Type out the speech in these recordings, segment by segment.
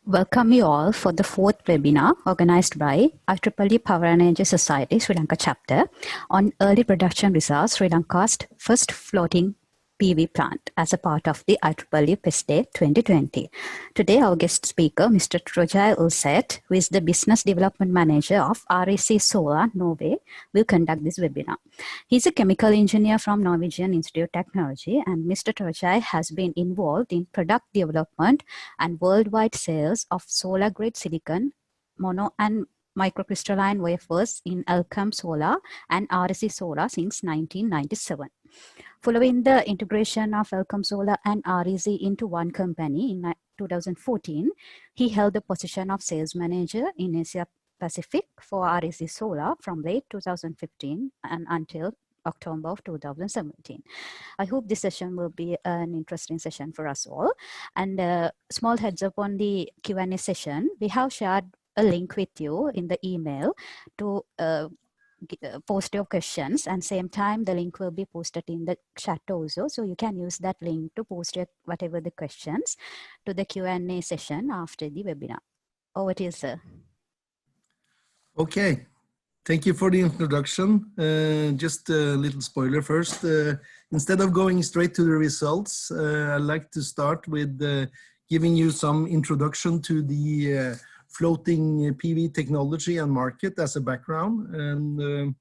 Welcome you all for the fourth webinar organized by IEEE Power and Energy Society Sri Lanka chapter on early production results Sri Lanka's first floating PV plant as a part of the IEEE PES Day 2020. Today our guest speaker, Mr. Torgeir Ulset, who is the Business Development Manager of REC Solar, Norway, will conduct this webinar. He's a chemical engineer from Norwegian Institute of Technology, and Mr. Torgeir has been involved in product development and worldwide sales of solar-grade silicon, mono and microcrystalline wafers in Elkem Solar and REC Solar since 1997. Following the integration of Elkem Solar and REC into one company in 2014, he held the position of sales manager in Asia Pacific for REC Solar from late 2015 and until October of 2017. I hope this session will be an interesting session for us all. And small heads up on the Q&A session, we have shared a link with you in the email to post your questions, and same time the link will be posted in the chat also, so you can use that link to post your whatever the questions to the Q&A session after the webinar. Over to you, sir. Okay, thank you for the introduction. Just a little spoiler first. Instead of going straight to the results, I'd like to start with giving you some introduction to the floating PV technology and market as a background, and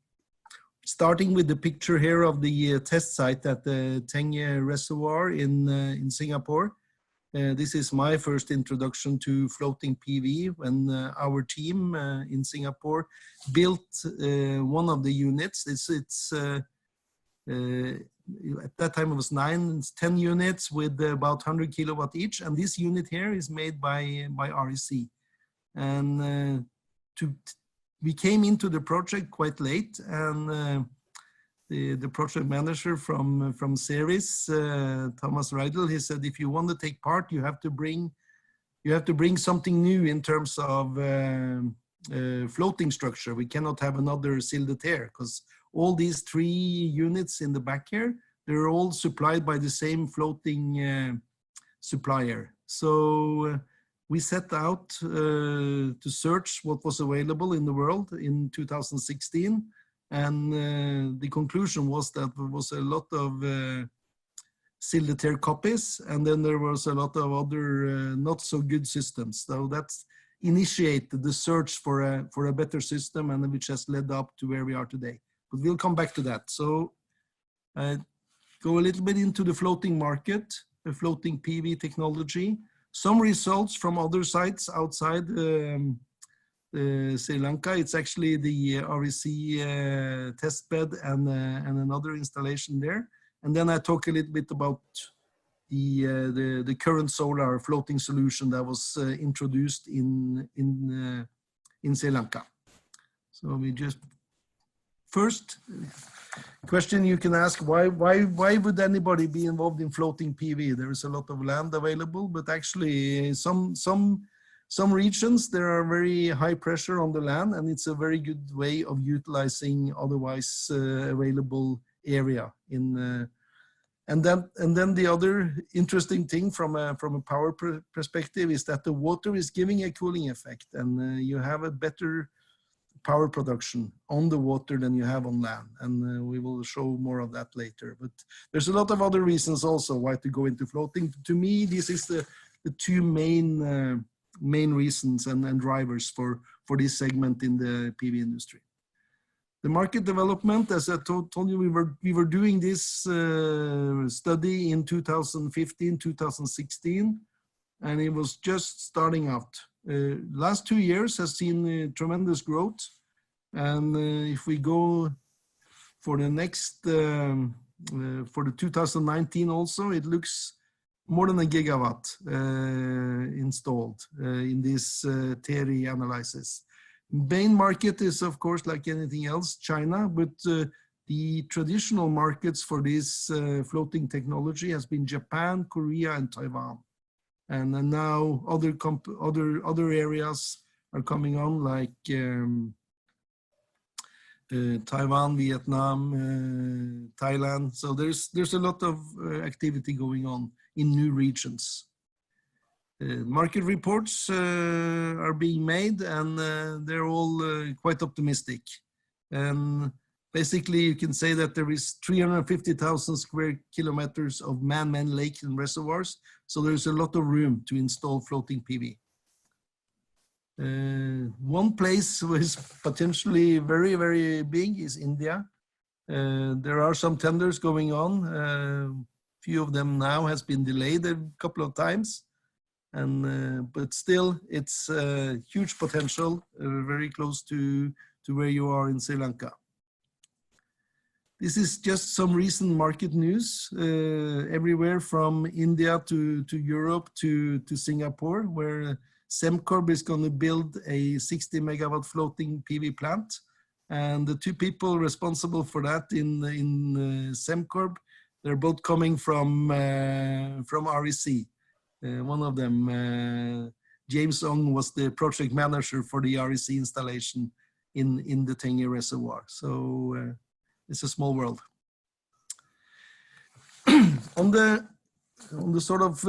starting with the picture here of the test site at the Torgeir Reservoir in Singapore. This is my first introduction to floating PV when our team in Singapore built one of the units. At that time it was 10 units with about 100 kilowatt each, and this unit here is made by REC. And we came into the project quite late, and the project manager from Ceres, Thomas Reidel, he said, if you want to take part, you have to bring something new in terms of floating structure. We cannot have another Silde Terre, because all these 3 units in the back here, they're all supplied by the same floating supplier. So we set out to search what was available in the world in 2016, and the conclusion was that there was a lot of Silde Terre copies, and then there was a lot of other not so good systems. So that's initiated the search for a better system, and which has led up to where we are today. But we'll come back to that. So go a little bit into the floating market, the floating PV technology. Some results from other sites outside Sri Lanka. It's actually the REC test bed and another installation there. And then I talk a little bit about the current solar floating solution that was introduced in Sri Lanka. So we just first question you can ask, why would anybody be involved in floating PV? There is a lot of land available, but actually some regions there are very high pressure on the land, and it's a very good way of utilizing otherwise available area in and then the other interesting thing from a power perspective is that the water is giving a cooling effect, and you have a better power production on the water than you have on land, and we will show more of that later. But there's a lot of other reasons also why to go into floating. To me, this is the 2 main reasons and drivers for this segment in the PV industry. The market development, as I told you, we were doing this study in 2015, 2016, and it was just starting out. Last 2 years has seen tremendous growth, and if we go for the next, for the 2019 also, it looks more than 1 gigawatt installed in this TERI analysis. Main market is, of course, like anything else, China, but the traditional markets for this floating technology has been Japan, Korea, and Taiwan. And now other areas are coming on, like Taiwan, Vietnam, Thailand. So there's a lot of activity going on in new regions. Market reports are being made, and they're all quite optimistic. And basically, you can say that there is 350,000 square kilometers of man-made lakes and reservoirs, so there's a lot of room to install floating PV. One place which is potentially very, very big is India. There are some tenders going on. Few of them now has been delayed a couple of times, and but still it's huge potential, very close to where you are in Sri Lanka. This is just some recent market news, everywhere from India to Europe to Singapore, where Semcorp is going to build a 60 megawatt floating PV plant. And the two people responsible for that in Semcorp, they're both coming from REC. One of them, James Ong, was the project manager for the REC installation in the Tengi Reservoir. So it's a small world. On the sort of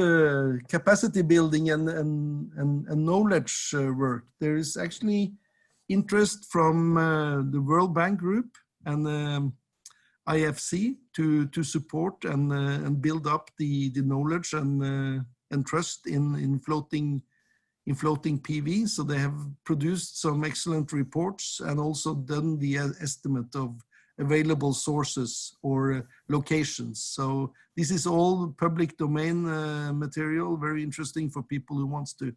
capacity building and knowledge work, there is actually interest from the World Bank Group and IFC to support and build up the knowledge and trust in floating PV. So they have produced some excellent reports and also done the estimate of available sources or locations. So this is all public domain material, very interesting for people who wants to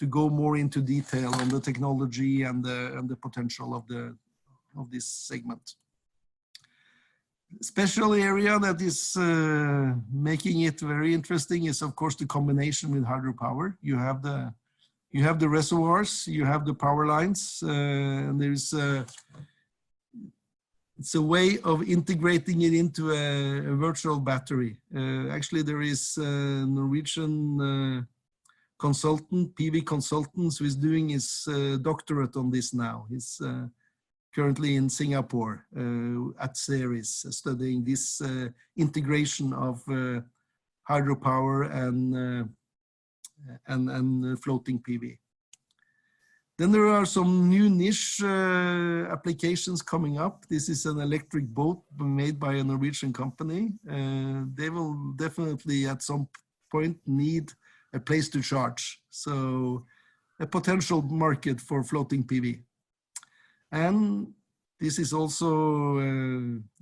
go more into detail on the technology and the potential of this segment. Special area that is making it very interesting is, of course, the combination with hydropower. You have the reservoirs, you have the power lines, and it's a way of integrating it into a virtual battery. Actually, there is a Norwegian consultant, PV consultants, who is doing his doctorate on this now. He's currently in Singapore at Ceres, studying this integration of hydropower and floating PV. Then there are some new niche applications coming up. This is an electric boat made by a Norwegian company. They will definitely at some point need a place to charge. So a potential market for floating PV. And this is also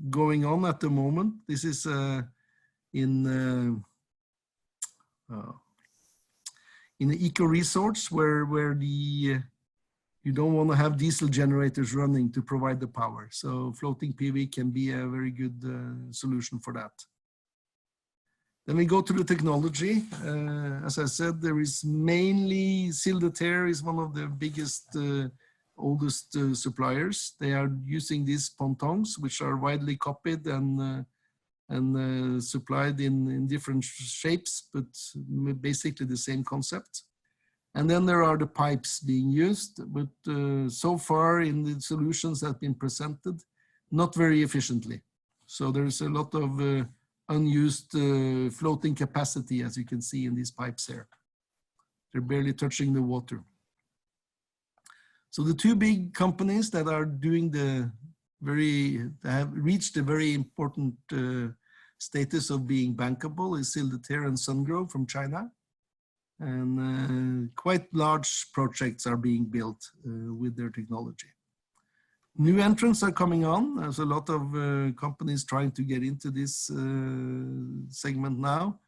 going on at the moment. This is in the eco resorts where you don't want to have diesel generators running to provide the power. So floating PV can be a very good solution for that. Then we go to the technology. As I said, there is mainly Sildeter is one of the biggest, oldest suppliers. They are using these pontons, which are widely copied and supplied in different shapes, but basically the same concept. And then there are the pipes being used, but so far in the solutions that have been presented, not very efficiently. So there's a lot of unused floating capacity, as you can see in these pipes here. They're barely touching the water. So the two big companies that are doing have reached a very important status of being bankable is Sildeter and Sungrow from China. And quite large projects are being built with their technology. New entrants are coming on. There's a lot of companies trying to get into this segment now.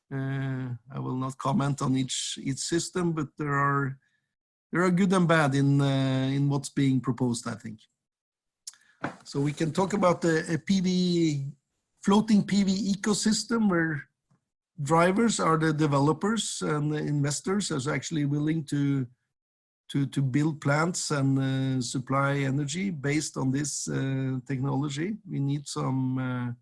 I will not comment on each system, but there are good and bad in what's being proposed, I think. So we can talk about a floating PV ecosystem where drivers are the developers and the investors is actually willing to build plants and supply energy based on this technology. We need some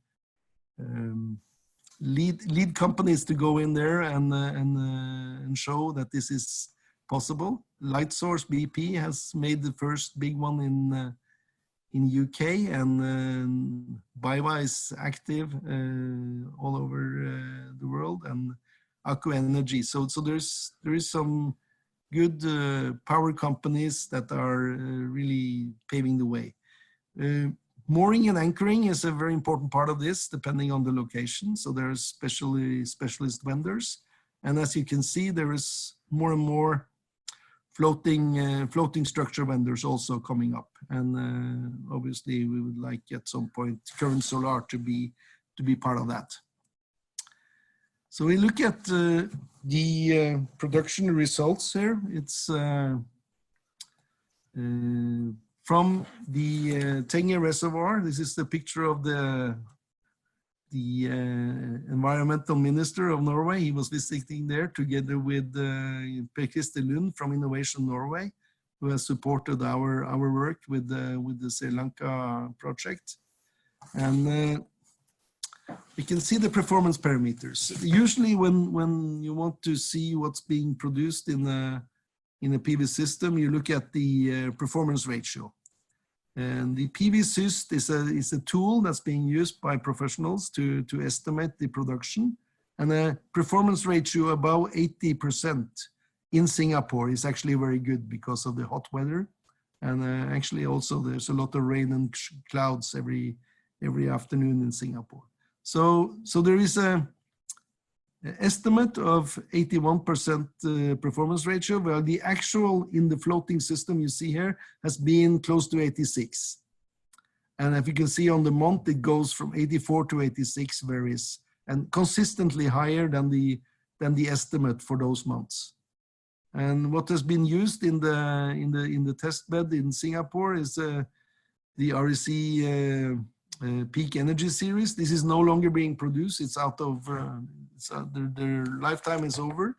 lead companies to go in there and show that this is possible. Lightsource BP has made the first big one in UK, and BayWa is active all over the world, and Aku Energy. So there is some good power companies that are really paving the way. Mooring and anchoring is a very important part of this, depending on the location. So there are specialist vendors. And as you can see, there is more and more floating structure vendors also coming up. And obviously we would like at some point Current Solar to be part of that. So we look at the production results here. It's from the Torgeir reservoir. This is the picture of the environmental minister of Norway. He was visiting there together with Per Christer Lund from Innovation Norway, who has supported our work with the Lanka project. And you can see the performance parameters. Usually when you want to see what's being produced in a PV system, you look at the performance ratio. And the PV Syst is a tool that's being used by professionals to estimate the production. And a performance ratio above 80% in Singapore is actually very good because of the hot weather. And actually also there's a lot of rain and clouds every afternoon in Singapore. So there is an estimate of 81% performance ratio, while the actual in the floating system you see here has been close to 86. And if you can see on the month, it goes from 84 to 86, varies, and consistently higher than the estimate for those months. And what has been used in the test bed in Singapore is the REC Peak Energy series. This is no longer being produced. It's out of their lifetime is over.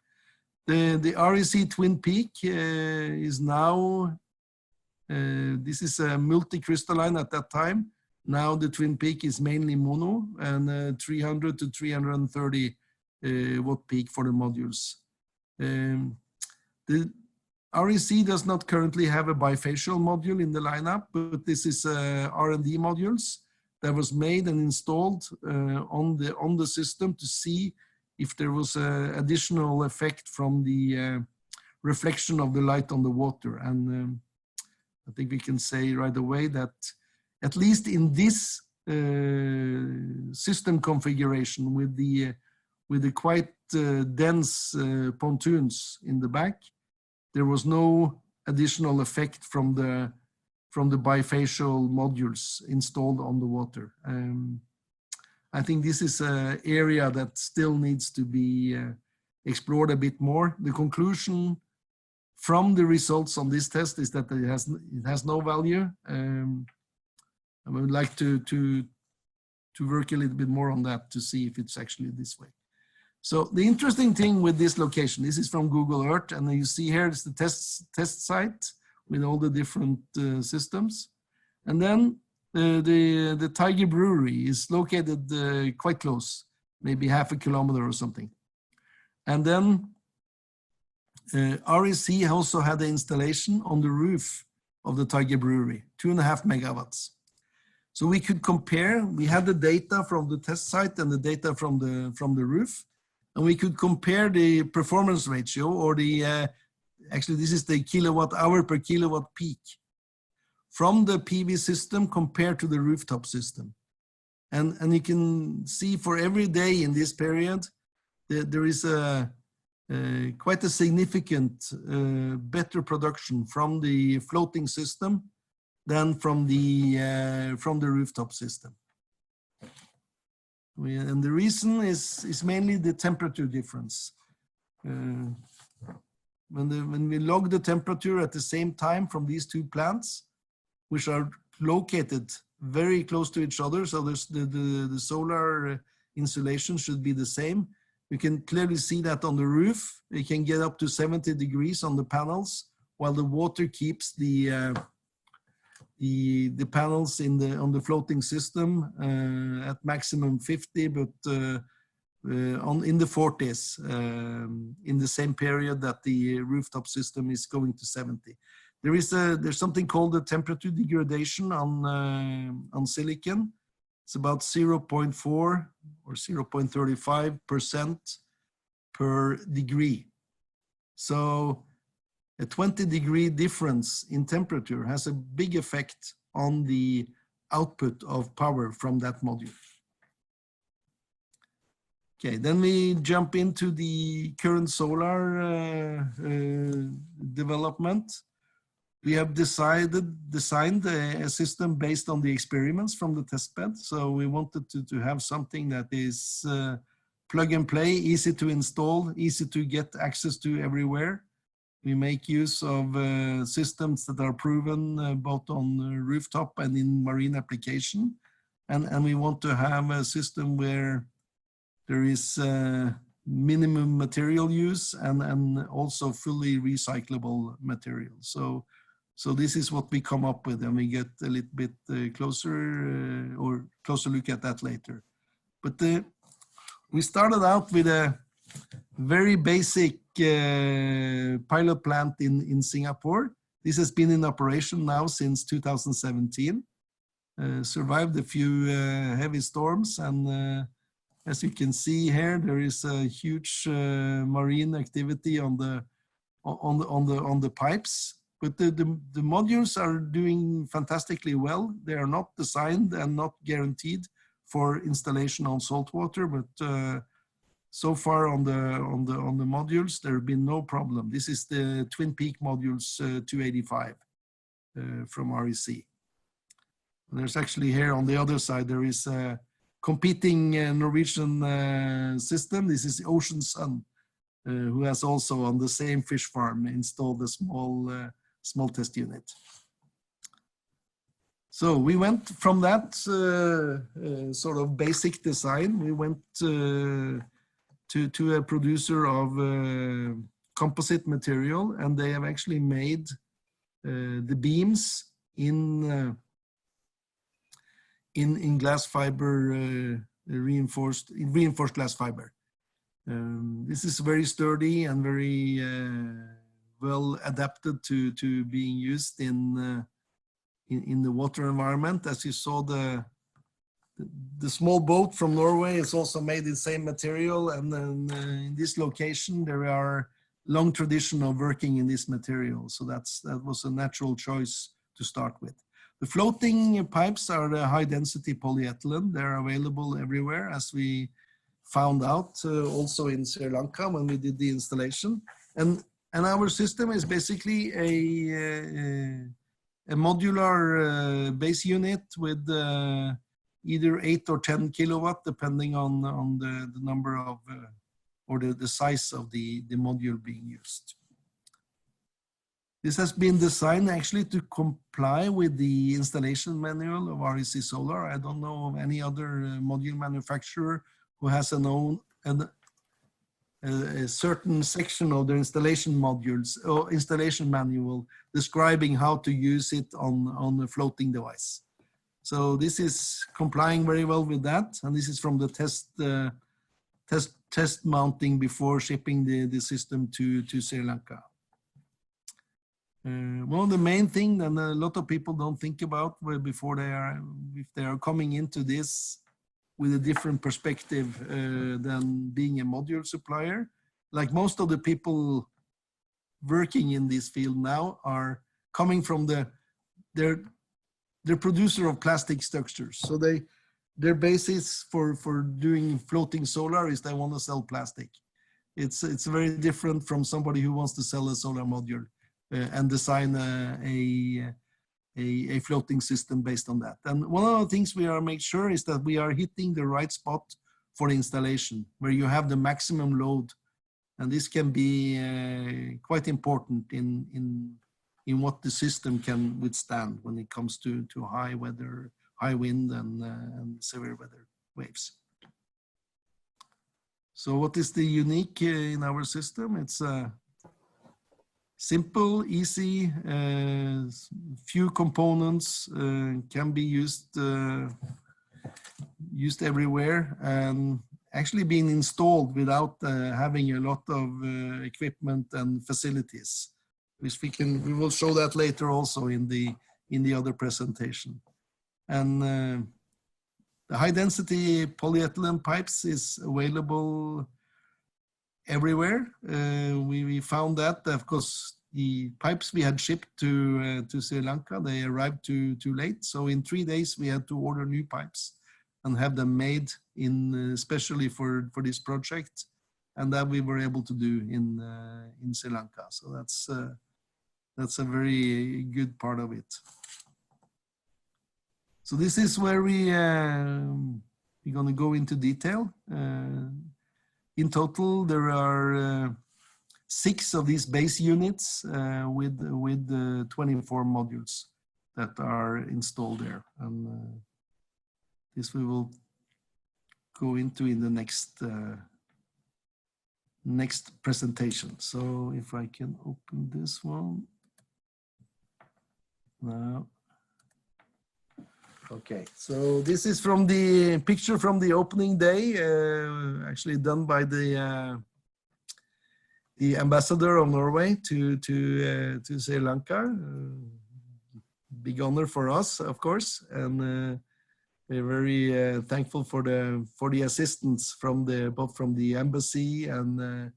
The REC Twin Peak is now this is a multicrystalline at that time. Now the Twin Peak is mainly mono and 300 to 330 watt peak for the modules. The REC does not currently have a bifacial module in the lineup, but this is R&D modules that was made and installed on the system to see if there was an additional effect from the reflection of the light on the water. And I think we can say right away that at least in this system configuration with the quite dense pontoons in the back, there was no additional effect from the bifacial modules installed on the water. I think this is an area that still needs to be explored a bit more. The conclusion from the results on this test is that it has no value. I would like to work a little bit more on that to see if it's actually this way. So the interesting thing with this location, this is from Google Earth, and you see here is the test site with all the different systems. And then the Torgeir Brewery is located quite close, maybe half a kilometer or something. And then REC also had the installation on the roof of the Torgeir Brewery, 2.5 megawatts. So we could compare, we had the data from the test site and the data from the roof, and we could compare the performance ratio, or the, actually this is the kilowatt hour per kilowatt peak, from the PV system compared to the rooftop system. And you can see for every day in this period, there is quite a significant better production from the floating system than from the rooftop system. And the reason is mainly the temperature difference. When we log the temperature at the same time from these two plants, which are located very close to each other, so the solar insulation should be the same. We can clearly see that on the roof, it can get up to 70 degrees on the panels, while the water keeps the panels on the floating system at maximum 50, but in the 40s in the same period that the rooftop system is going to 70. There's something called the temperature degradation on silicon. It's about 0.4 or 0.35% per degree. So a 20-degree difference in temperature has a big effect on the output of power from that module. Okay, then we jump into the current solar development. We have designed a system based on the experiments from the testbed. So we wanted to have something that is plug and play, easy to install, easy to get access to everywhere. We make use of systems that are proven both on rooftop and in marine application. And we want to have a system where there is minimum material use and also fully recyclable material. So this is what we come up with, and we get a little bit closer look at that later. But we started out with a very basic pilot plant in Singapore. This has been in operation now since 2017. Survived a few heavy storms, and as you can see here, there is a huge marine activity on the pipes. But the modules are doing fantastically well. They are not designed and not guaranteed for installation on saltwater, but so far on the modules, there have been no problem. This is the Twin Peak modules 285 from REC. And there's actually here on the other side, there is a competing Norwegian system. This is the Ocean Sun, who has also on the same fish farm installed a small test unit. So we went from that sort of basic design, we went to a producer of composite material, and they have actually made the beams in glass fiber, reinforced glass fiber. This is very sturdy and very well adapted to being used in the water environment. As you saw, the small boat from Norway is also made in the same material, and then in this location there are long tradition of working in this material, so that was a natural choice to start with. The floating pipes are the high density polyethylene. They're available everywhere, as we found out also in Sri Lanka when we did the installation. And our system is basically a modular base unit with either 8 or 10 kilowatt, depending on the number of, or the size of the module being used. This has been designed actually to comply with the installation manual of REC Solar. I don't know of any other module manufacturer who has a certain section of their installation modules or installation manual describing how to use it on a floating device. So this is complying very well with that, and this is from the test mounting before shipping the system to Sri Lanka. One of the main things that a lot of people don't think about before if they are coming into this with a different perspective than being a module supplier. Like most of the people working in this field now are coming from they're producer of plastic structures. So their basis for doing floating solar is they want to sell plastic. It's very different from somebody who wants to sell a solar module and design a floating system based on that. And one of the things we are make sure is that we are hitting the right spot for the installation, where you have the maximum load. And this can be quite important in what the system can withstand when it comes to high weather, high wind and severe weather waves. So what is the unique in our system? It's simple, easy, few components, can be used everywhere, and actually being installed without having a lot of equipment and facilities, which we will show that later also in the other presentation. And the high density polyethylene pipes is available everywhere. We found that, of course, the pipes we had shipped to Sri Lanka, they arrived too late. So in 3 days, we had to order new pipes and have them made in especially for this project, and that we were able to do in Sri Lanka. So that's a very good part of it. So this is where we're going to go into detail. In total, there are 6 of these base units with 24 modules that are installed there. And this we will go into in the next presentation. So if I can open this one now. Okay, so this is from the picture from the opening day, actually done by the ambassador of Norway to Sri Lanka. Big honor for us, of course, and we're very thankful for the assistance from both from the embassy and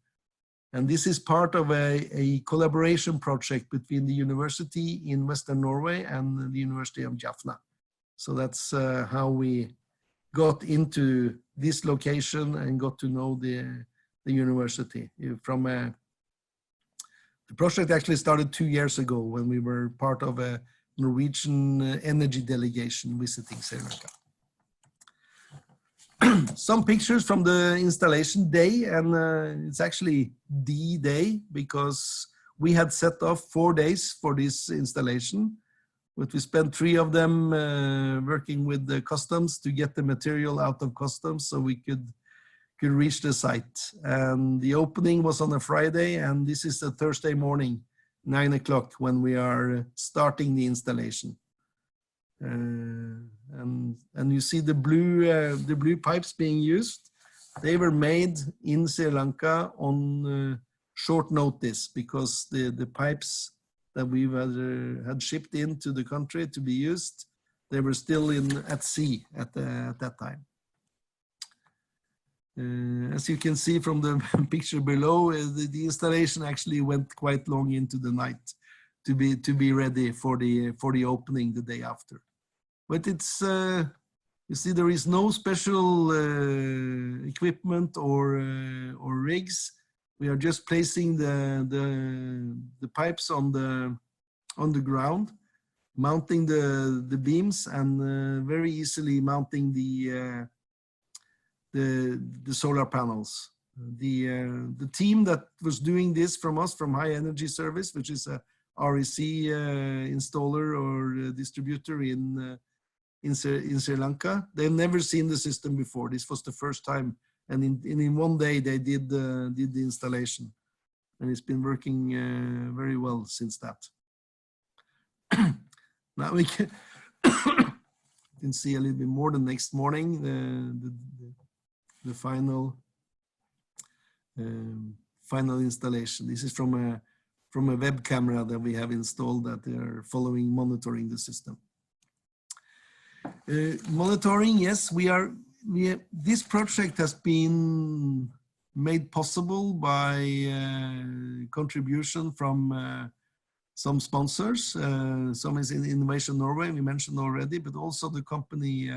this is part of a collaboration project between the university in Western Norway and the University of Jaffna. So that's how we got into this location and got to know the university. The project actually started 2 years ago when we were part of a Norwegian energy delegation visiting Sri Lanka. Some pictures from the installation day, and it's actually the day because we had set off 4 days for this installation. But we spent 3 of them working with the customs to get the material out of customs so we could reach the site. And the opening was on a Friday, and this is a Thursday morning, 9 o'clock, when we are starting the installation. And you see the blue pipes being used. They were made in Sri Lanka on short notice because the pipes that we had shipped into the country to be used, they were still at sea at that time. As you can see from the picture below, the installation actually went quite long into the night to be ready for the opening the day after. But it's you see there is no special equipment or rigs. We are just placing the pipes on the ground, mounting the beams, and very easily mounting the solar panels. The team that was doing this from High Energy Service, which is a REC installer or distributor in Sri Lanka, they've never seen the system before. This was the first time. And in 1 day they did the installation, and it's been working very well since that. Now we can see a little bit more the next morning the final installation. This is from a web camera that we have installed that they are monitoring the system. Monitoring, yes, this project has been made possible by contribution from some sponsors. Some is in Innovation Norway, we mentioned already, but also the company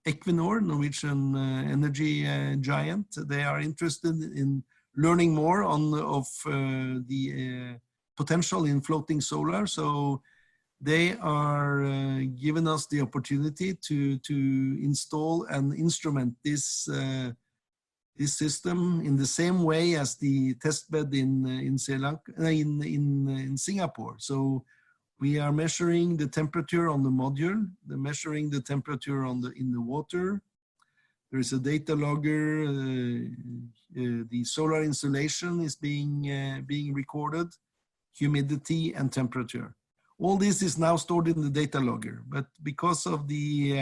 Equinor, Norwegian energy giant. They are interested in learning more of the potential in floating solar. So they are giving us the opportunity to install and instrument this system in the same way as the test bed in Sri Lanka, in Singapore. So we are measuring the temperature on the module, measuring the temperature in the water. There is a data logger. The solar insolation is being recorded, humidity and temperature. All this is now stored in the data logger, but because of the,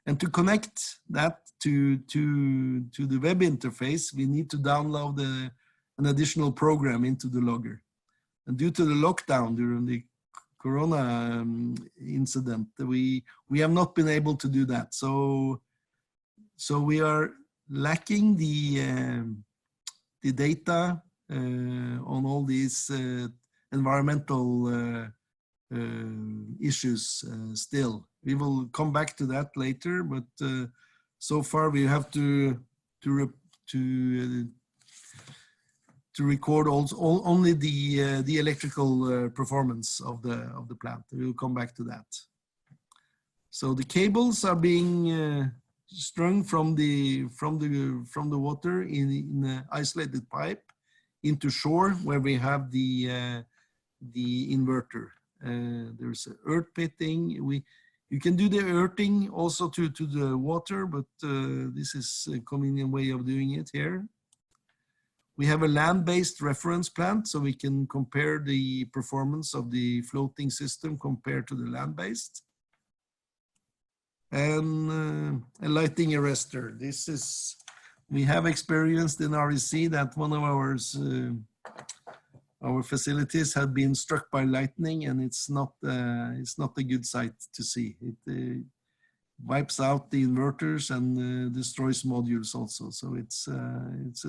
and to connect that to the web interface, we need to download an additional program into the logger. And due to the lockdown during the Corona incident, we have not been able to do that. So we are lacking the the data on all these environmental issues still. We will come back to that later, but so far we have to record also only the electrical performance of the plant. We will come back to that. So the cables are being strung from the water in an isolated pipe into shore, where we have the inverter. There's earth pitting. You can do the earthing also to the water, but this is a convenient way of doing it here. We have a land-based reference plant, so we can compare the performance of the floating system compared to the land-based. And a lighting arrestor. This is, we have experienced in REC that one of our facilities have been struck by lightning, and it's not a good sight to see. It wipes out the inverters and destroys modules also. So it's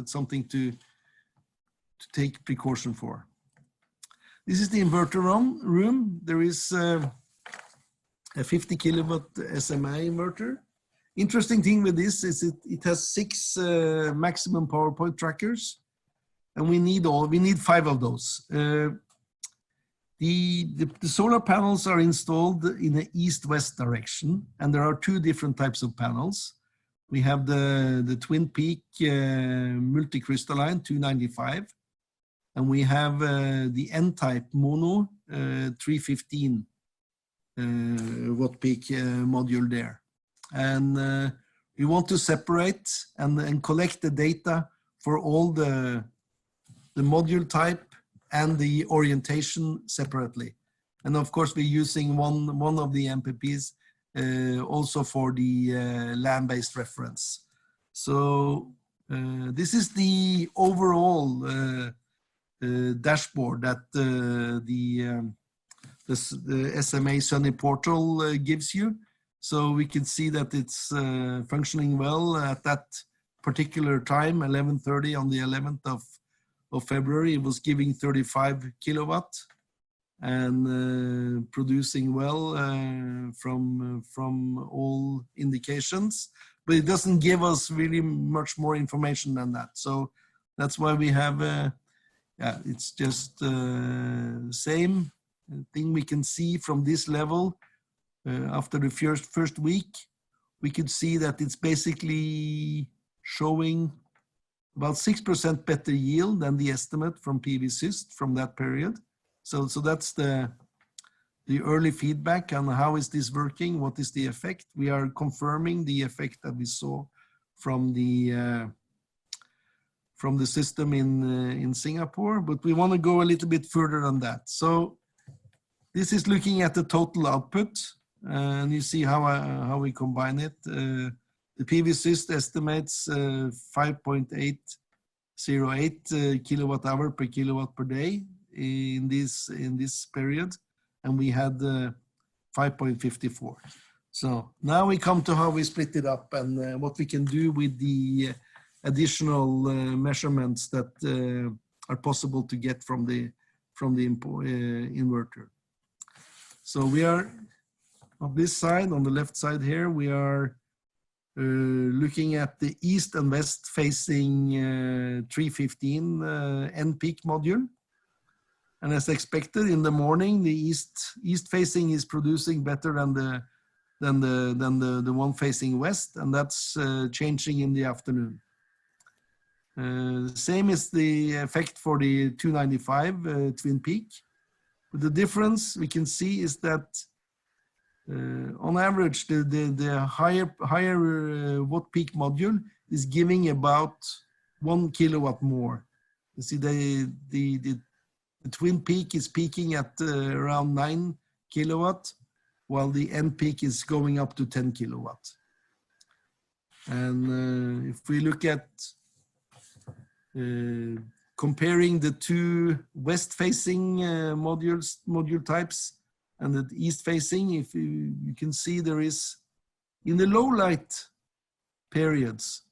something to take precaution for. This is the inverter room. There is a 50 kilowatt SMA inverter. Interesting thing with this is it has 6 maximum power point trackers, and we need 5 of those. The solar panels are installed in the east-west direction, and there are 2 different types of panels. We have the twin peak multicrystalline 295, and we have the N-type mono 315 watt peak module there. And we want to separate and collect the data for all the module type and the orientation separately. And of course, we're using one of the MPPs also for the land-based reference. So this is the overall dashboard that the SMA Sunny portal gives you. So we can see that it's functioning well at that particular time, 11:30 on the 11th of February. It was giving 35 kilowatt and producing well from all indications, but it doesn't give us really much more information than that. So that's why we have, it's just same thing we can see from this level. After the first week, we could see that it's basically showing about 6% better yield than the estimate from PV-Syst from that period. So that's the early feedback on how is this working, what is the effect. We are confirming the effect that we saw from the system in Singapore, but we want to go a little bit further on that. So this is looking at the total output, and you see how we combine it. The PV-Syst estimates 5.808 kilowatt hour per kilowatt per day in this period, and we had 5.54. So now we come to how we split it up and what we can do with the additional measurements that are possible to get from the inverter. So we are on this side, on the left side here, we are looking at the east and west facing 315 N-peak module. And as expected in the morning, the east facing is producing better than the one facing west, and that's changing in the afternoon. Same is the effect for the 295 twin peak. But the difference we can see is that on average, the higher watt peak module is giving about 1 kilowatt more. You see the twin peak is peaking at around 9 kilowatt, while the N peak is going up to 10 kilowatt. And if we look at comparing the 2 west-facing module types and the east-facing, if you can see there is, in the low light periods,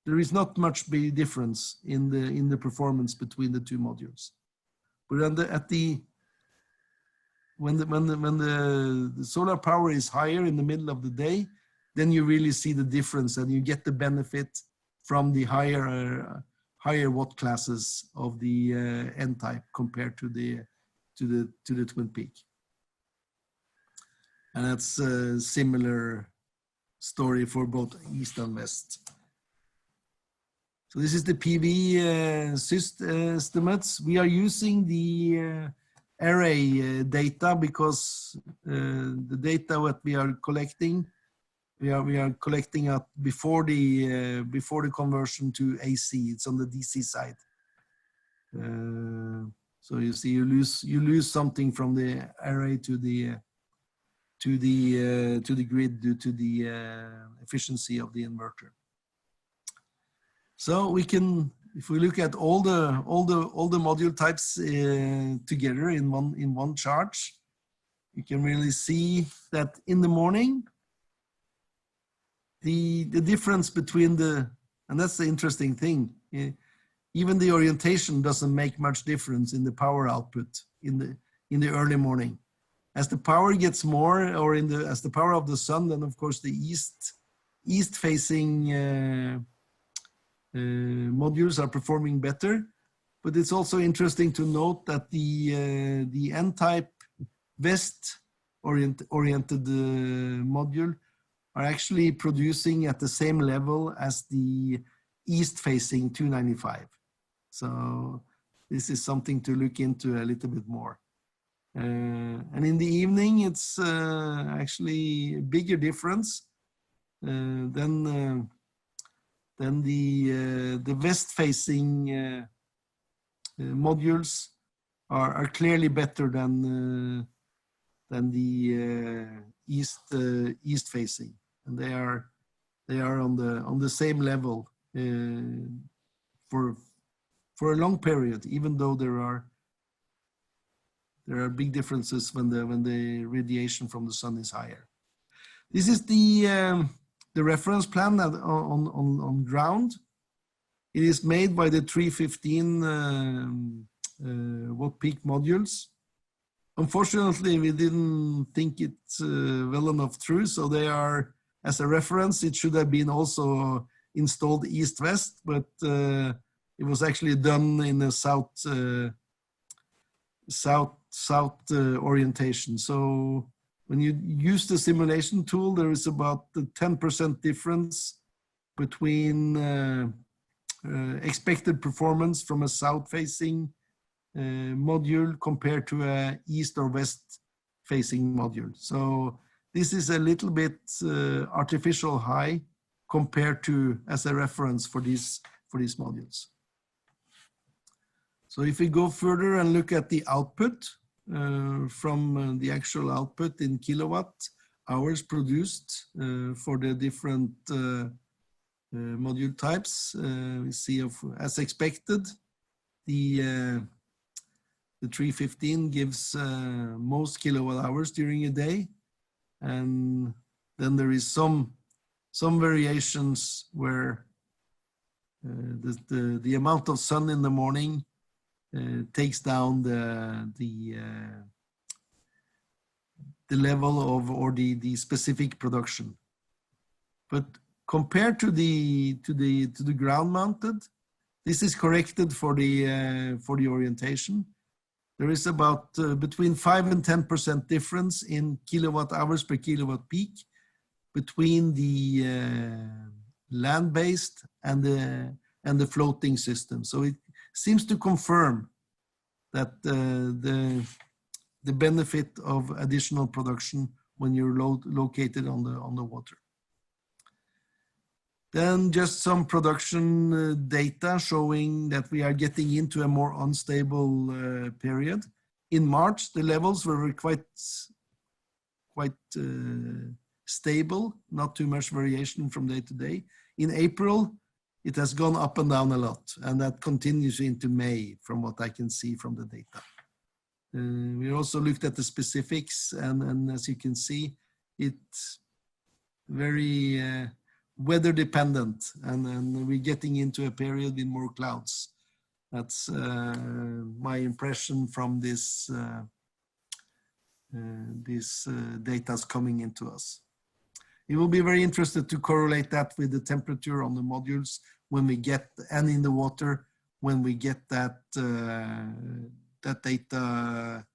there is not much big difference in the performance between the two modules. But when the solar power is higher in the middle of the day, then you really see the difference, and you get the benefit from the higher watt classes of the N-type compared to the twin peak. And that's a similar story for both east and west. So this is the PV estimates. We are using the array data because the data that we are collecting, we are collecting it before the conversion to AC. It's on the DC side. So you see, you lose something from the array to the grid due to the efficiency of the inverter. So we can, if we look at all the module types together in one chart, you can really see that in the morning, the difference between and that's the interesting thing. Even the orientation doesn't make much difference in the power output in the early morning. As the power gets more, or as the power of the sun, then of course the east facing modules are performing better. But it's also interesting to note that the N-type west oriented module are actually producing at the same level as the east facing 295. So this is something to look into a little bit more. And in the evening, it's actually a bigger difference than the west-facing modules are clearly better than the east-facing, and they are on the same level for a long period, even though there are big differences when the radiation from the sun is higher. This is the reference plan on ground. It is made by the 315 watt peak modules. Unfortunately, we didn't think it well enough through, so they are, as a reference, it should have been also installed east-west, but it was actually done in a south orientation. So when you use the simulation tool, there is about the 10% difference between expected performance from a south-facing module compared to a east or west-facing module. So this is a little bit artificial high compared to as a reference for these modules. So if we go further and look at the output from the actual output in kilowatt hours produced for the different module types, we see as expected, the 315 gives most kilowatt hours during a day, and then there is some variations where the amount of sun in the morning takes down the level of, or the specific production. But compared to the ground mounted, this is corrected for the orientation. There is about between 5 and 10% difference in kilowatt hours per kilowatt peak between the land-based and the floating system. So it seems to confirm that the benefit of additional production when you're located on the water. Then just some production data showing that we are getting into a more unstable period. In March, the levels were quite stable, not too much variation from day to day. In April, it has gone up and down a lot, and that continues into May from what I can see from the data. We also looked at the specifics, and as you can see, it's very weather dependent, and we're getting into a period with more clouds. That's my impression from this data's coming into us. It will be very interesting to correlate that with the temperature on the modules when we get, and in the water, when we get that that data,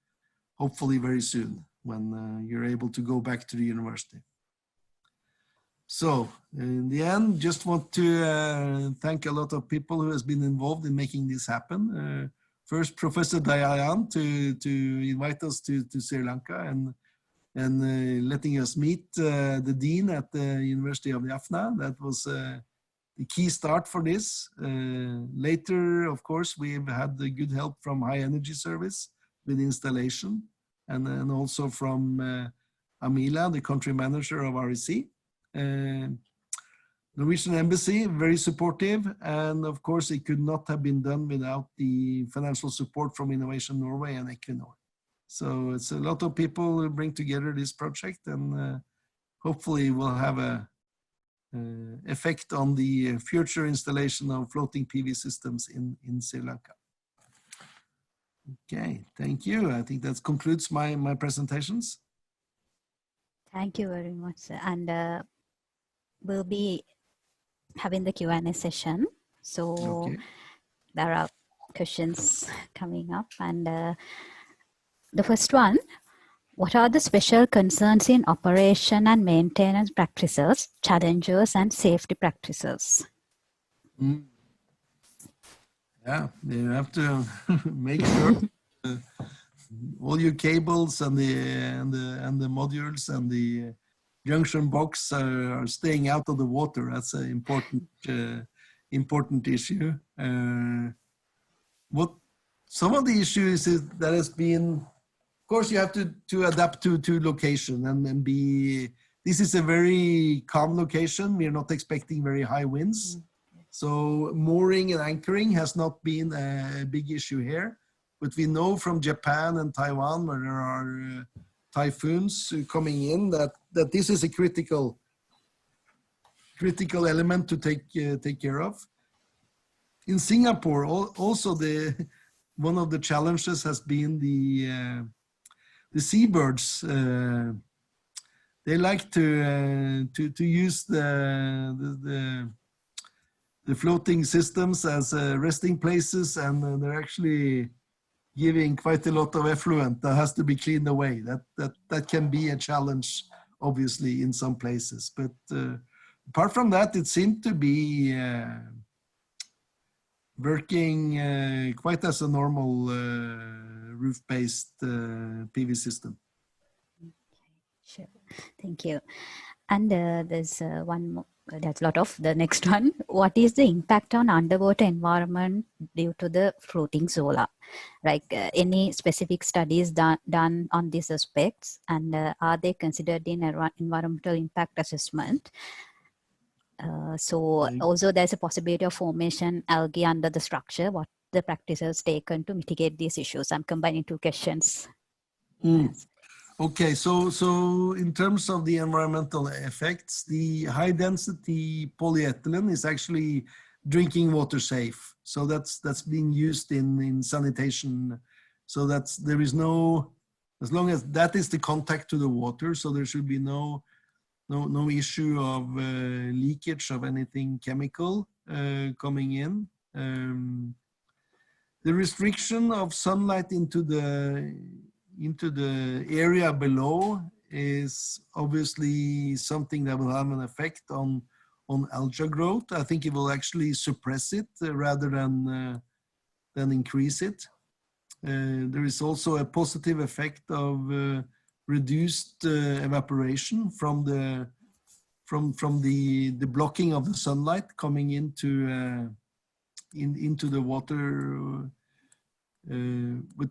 hopefully very soon, when you're able to go back to the university. So in the end, just want to thank a lot of people who has been involved in making this happen. First, Professor Dayan to invite us to Sri Lanka and letting us meet the dean at the University of Jaffna. That was the key start for this. Later, of course, we've had the good help from High Energy Service with installation, and also from Amila, the country manager of REC. Norwegian Embassy, very supportive, and of course it could not have been done without the financial support from Innovation Norway and Equinor. So it's a lot of people who bring together this project, and hopefully will have a effect on the future installation of floating PV systems in Sri Lanka. Okay, thank you. I think that concludes my presentations. Thank you very much. And we'll be having the Q&A session. So okay. There are questions coming up. And the first one, what are the special concerns in operation and maintenance practices, challenges and safety practices? Yeah, you have to make sure all your cables and the modules and the junction box are staying out of the water. That's an important issue. What some of the issues is that has been, of course, you have to adapt to location and be. This is a very calm location. We are not expecting very high winds, so mooring and anchoring has not been a big issue here. But we know from Japan and Taiwan, where there are typhoons coming in, that this is a critical element to take care of. In Singapore, also one of the challenges has been the seabirds. They like to use the floating systems as resting places, and they're actually giving quite a lot of effluent that has to be cleaned away. That can be a challenge, obviously, in some places. But apart from that, it seemed to be working quite as a normal roof-based PV system. Sure, thank you. And there's one more. That's a lot of the next one. What is the impact on underwater environment due to the floating solar? Like any specific studies done on these aspects, and are they considered in environmental impact assessment? So also there's a possibility of formation algae under the structure. What the practices taken to mitigate these issues? I'm combining two questions. Okay, so in terms of the environmental effects, the high density polyethylene is actually drinking water safe. So that's being used in sanitation. So there is no, as long as that is the contact to the water, so there should be no issue of leakage of anything chemical coming in. The restriction of sunlight into the area below is obviously something that will have an effect on algae growth. I think it will actually suppress it rather than increase it. There is also a positive effect of reduced evaporation from the blocking of the sunlight coming into the water. But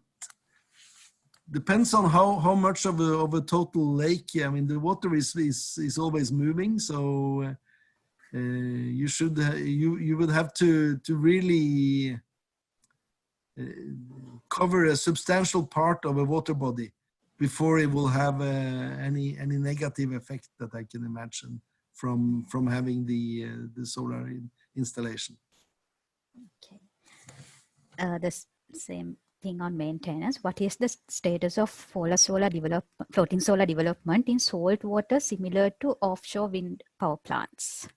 depends on how much of a total lake. I mean, the water is always moving, so you would have to really cover a substantial part of a water body before it will have any negative effect that I can imagine from having the solar installation. Okay. The same thing on maintenance. What is the status of floating solar development in salt water similar to offshore wind power plants?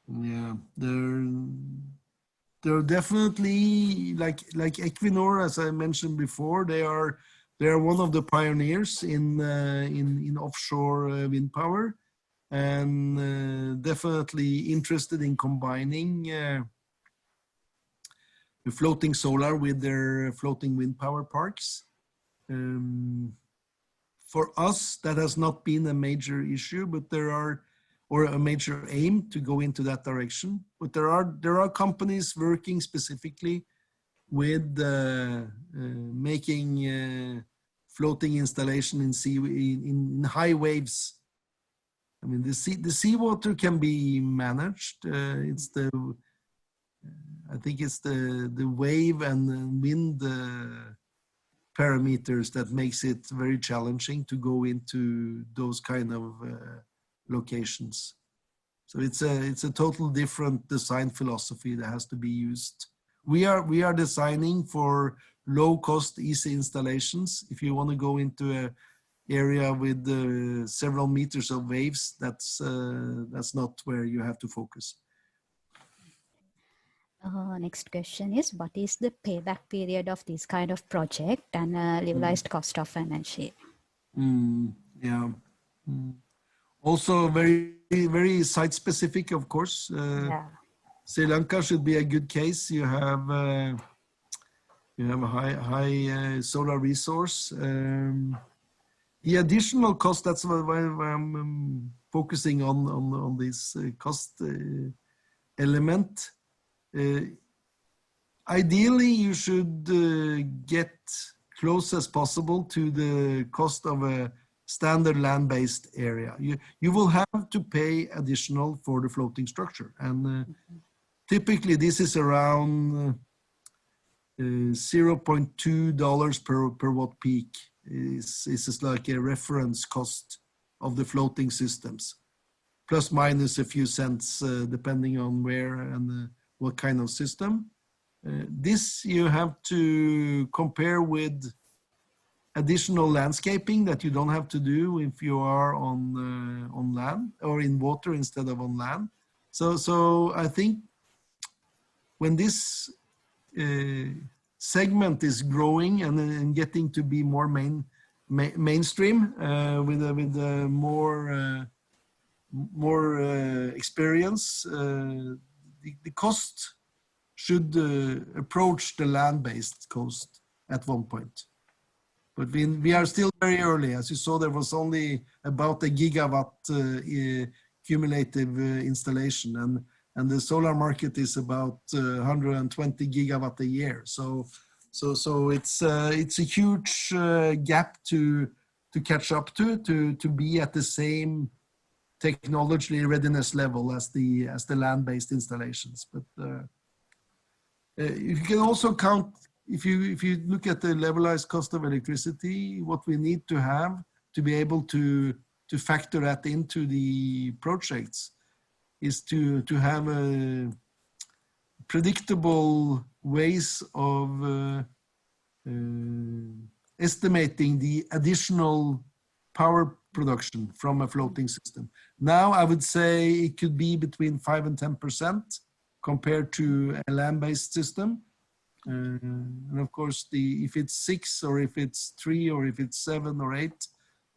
Yeah, they're definitely like Equinor, as I mentioned before. They are one of the pioneers in offshore wind power, and definitely interested in combining the floating solar with their floating wind power parks. For us, that has not been a major issue, but or a major aim to go into that direction. But there are companies working specifically with making floating installation in high waves. I mean, the seawater can be managed. I think it's the wave and the wind parameters that makes it very challenging to go into those kind of locations. So it's a total different design philosophy that has to be used. We are designing for low cost, easy installations. If you want to go into a area with several meters of waves, that's not where you have to focus. Next question is, what is the payback period of this kind of project and levelized cost of energy? Yeah. Also very site specific, of course. Yeah. Sri Lanka should be a good case. You have a high solar resource. The additional cost, that's why I'm focusing on this cost element. Ideally, you should get close as possible to the cost of a standard land-based area. You will have to pay additional for the floating structure, and typically this is around $0.2 per watt peak. Is like a reference cost of the floating systems, plus minus a few cents depending on where and what kind of system. This you have to compare with additional landscaping that you don't have to do if you are on land or in water instead of on land. So I think when this segment is growing and getting to be more mainstream with more experience, the cost should approach the land-based cost at one point. But we are still very early. As you saw, there was only about a gigawatt cumulative installation, and the solar market is about 120 gigawatt a year. So it's a huge gap to catch up to be at the same technology readiness level as the land-based installations. But you can also count, if you look at the levelized cost of electricity, what we need to have to be able to factor that into the projects is to have a predictable ways of estimating the additional power production from a floating system. Now I would say it could be between 5 and 10% compared to a land-based system. And of course, if it's 6 or if it's 3 or if it's 7 or 8,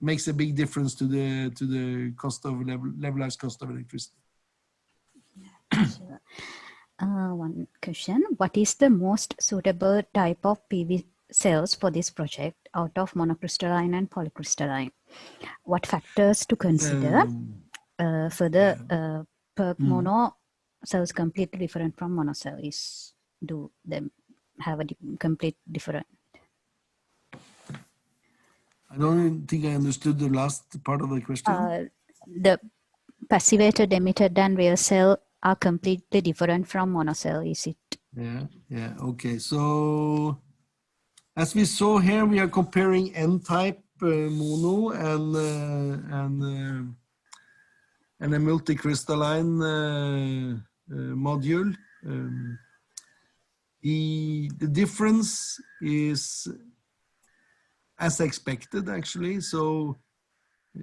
makes a big difference to the cost of levelized cost of electricity. Sure. One question: what is the most suitable type of PV cells for this project out of monocrystalline and polycrystalline? What factors to consider? Mono cells completely different from mono cells. Do them have a complete different? I don't think I understood the last part of the question. The passivated, emitted, and real cell are completely different from monocell, is it? Yeah, okay. So as we saw here, we are comparing N-type mono and and a multicrystalline module. The difference is as expected, actually. So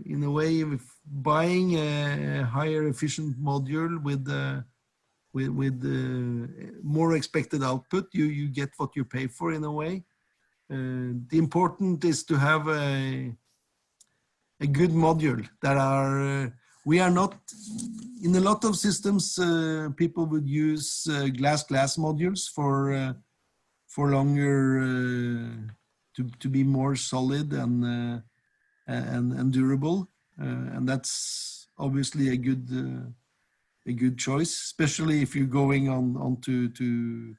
in a way, if buying a higher efficient module with more expected output, you get what you pay for in a way. The important is to have a good module that are, we are not, in a lot of systems, people would use glass modules for longer, to be more solid and durable. And that's obviously a good choice, especially if you're going on to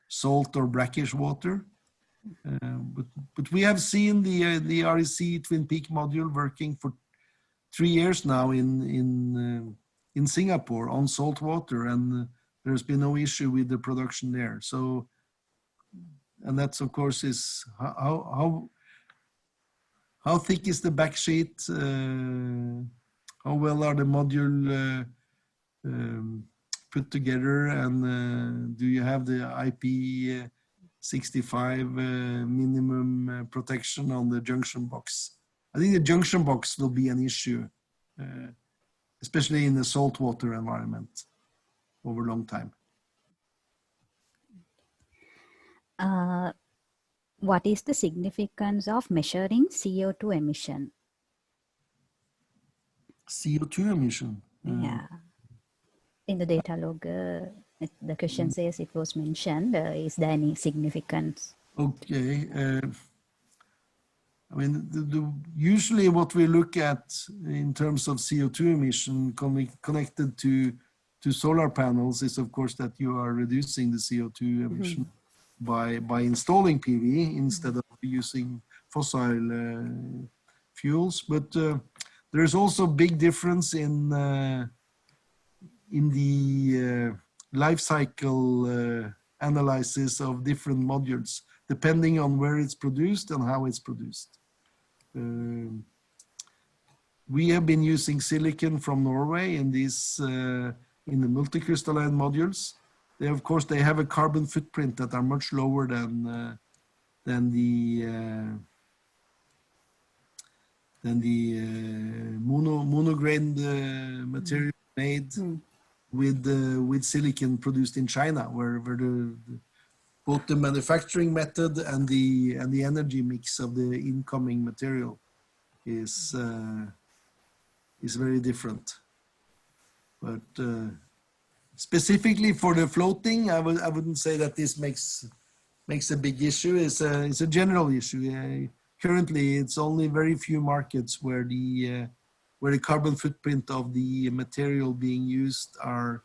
salt or brackish water. But we have seen the REC Twin Peak module working for 3 years now in Singapore on salt water, and there's been no issue with the production there. So, and that's of course is how thick is the back sheet? How well are the module put together, and do you have the IP65 minimum protection on the junction box? I think the junction box will be an issue, especially in the saltwater environment over a long time. What is the significance of measuring CO2 emission? CO2 emission? Yeah. In the data log, the question says it was mentioned. Is there any significance? Okay. I mean, usually what we look at in terms of CO2 emission connected to solar panels is, of course, that you are reducing the CO2 emission by installing PV instead of using fossil fuels. But there's also a big difference in the life cycle analysis of different modules, depending on where it's produced and how it's produced. We have been using silicon from Norway in these in the multicrystalline modules. They, of course, they have a carbon footprint that are much lower than the monograined material made with silicon produced in China, where both the manufacturing method and the energy mix of the incoming material is very different. But specifically for the floating, I wouldn't say that this makes a big issue. It's a general issue. Currently, it's only very few markets where the carbon footprint of the material being used are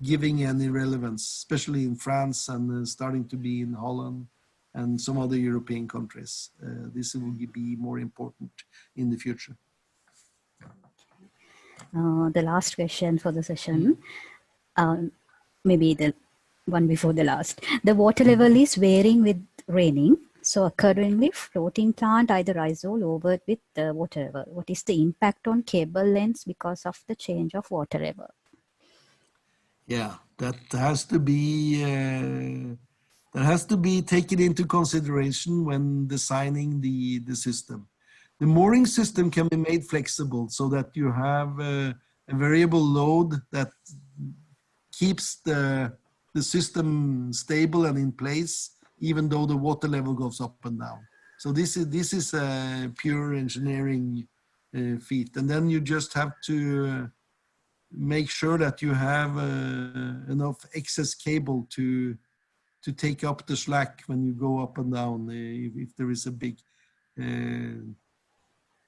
giving any relevance, especially in France and starting to be in Holland and some other European countries. This will be more important in the future. The last question for the session, maybe the one before the last. The water level is varying with raining. So accordingly, floating plant either rise or lower with the water level. What is the impact on cable lengths because of the change of water level? Yeah, that has to be taken into consideration when designing the system. The mooring system can be made flexible so that you have a variable load that keeps the system stable and in place, even though the water level goes up and down. So this is a pure engineering feat. And then you just have to make sure that you have enough excess cable to take up the slack when you go up and down. If there is a big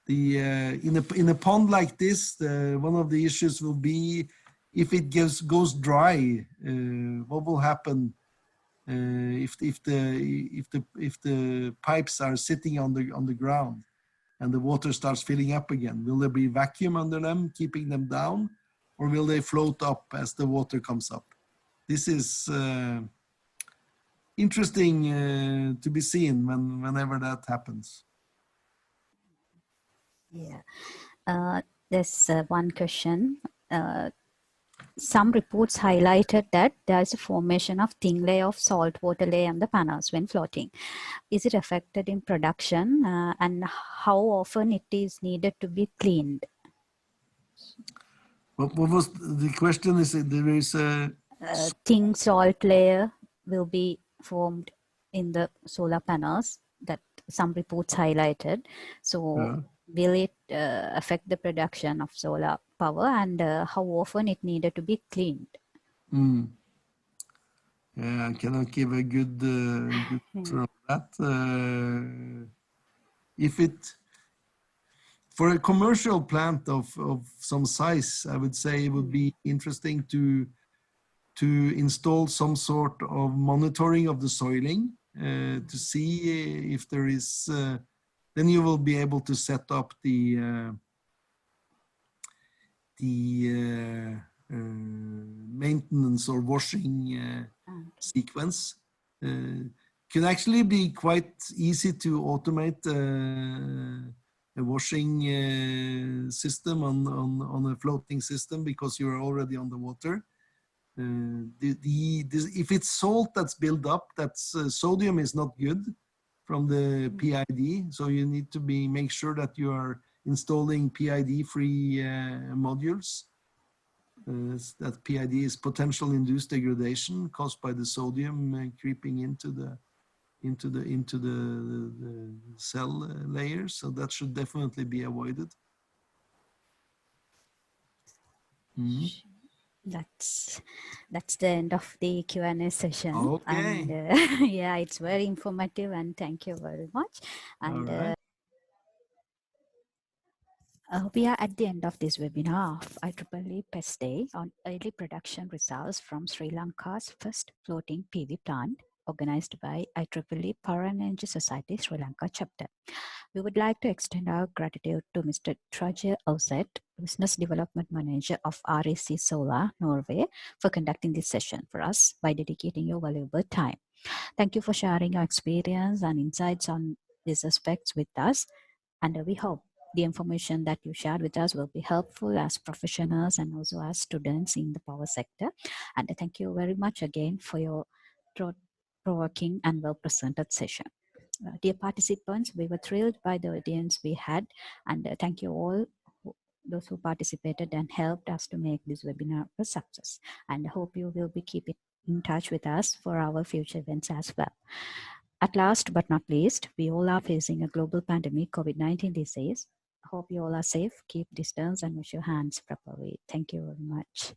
in a pond like this, one of the issues will be if it goes dry. What will happen if the pipes are sitting on the ground and the water starts filling up again? Will there be vacuum under them keeping them down, or will they float up as the water comes up? This is interesting to be seen whenever that happens. Yeah, there's one question some reports highlighted that there is a formation of thin layer of salt water layer on the panels when floating. Is it affected in production and how often it is needed to be cleaned? What was the question? Is it there is a thin salt layer will be formed in the solar panels that some reports highlighted. So will it affect the production of solar power and how often it needed to be cleaned? Yeah, I cannot give a good answer on that. If it for a commercial plant of some size, I would say it would be interesting to install some sort of monitoring of the soiling to see if there is. Then you will be able to set up the maintenance or washing sequence. Can actually be quite easy to automate a washing system on a floating system because you're already on the water. If it's salt that's built up, that's sodium is not good from the PID, so you need to make sure that you are installing PID-free modules. That PID is potential induced degradation caused by the sodium creeping into the cell layers. So that should definitely be avoided. That's the end of the Q&A session. Okay. And yeah, it's very informative and thank you very much. And all right. We are at the end of this webinar of IEEE PES Day on early production results from Sri Lanka's first floating PV plant, organized by IEEE Power and Energy Society Sri Lanka chapter. We would like to extend our gratitude to Mr. Torgeir Ulset, Business Development Manager of REC Solar, Norway, for conducting this session for us by dedicating your valuable time. Thank you for sharing your experience and insights on these aspects with us, and we hope the information that you shared with us will be helpful as professionals and also as students in the power sector. And thank you very much again for your thought-provoking and well-presented session. Dear participants, we were thrilled by the audience we had, and thank you all those who participated and helped us to make this webinar a success. And I hope you will be keeping in touch with us for our future events as well. At last but not least, we all are facing a global pandemic, COVID-19 these days. Hope you all are safe, keep distance and wash your hands properly. Thank you very much.